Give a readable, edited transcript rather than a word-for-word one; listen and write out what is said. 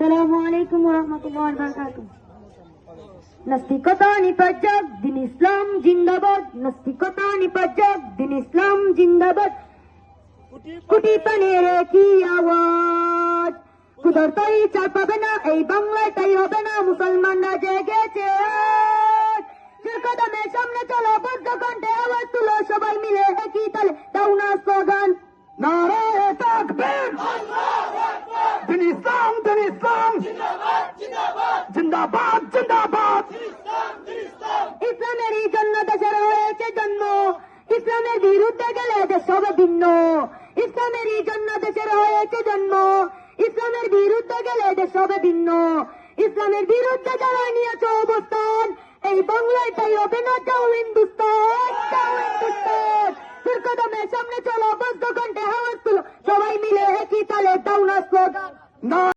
আসসালামু আলাইকুম ওয়া রাহমাতুল্লাহি ওয়া বারাকাতুহু। নাস্তিকতা নিপাজক দিন ইসলাম জিন্দাবাদ, নাস্তিকতা নিপাজক দিন ইসলাম জিন্দাবাদ। কোটি প্রাণের কি আওয়াজ, কুদর তাই চাল পাবে না এই বাংলায়, তাই হবে না মুসলমানরা জেগেছে। কদমের সামনে চলো, বদ্ধ কণ্ঠে আওয়াজ তুলো, সবাই মিলে একই তালে দাও না স্লোগান। নারায়ে তাকবীর, দিন ইসলাম জিন্দাবাদ জিন্দাবাদ। ইসলামেরই জন্য দেশের হয়েছে জন্ম, ইসলামের বিরুদ্ধে গেলে দেশ হবে ভিন্ন। ইসলামেরই জন্য দেশের হয়েছে জন্ম, ইসলামের বিরুদ্ধে গেলে দেশ হবে ভিন্ন। ইসলামের বিরুদ্ধে যারা নিয়েছে অবস্থান, এই বাংলায় তাই হবে না যাও হিন্দুস্তান, যাও হিন্দুস্তান। তোর কদমের সামনে চলো, বদ্ধ কণ্ঠে আওয়াজ তুলো, সবাই মিলে একই তালে দাও না স্লোগান।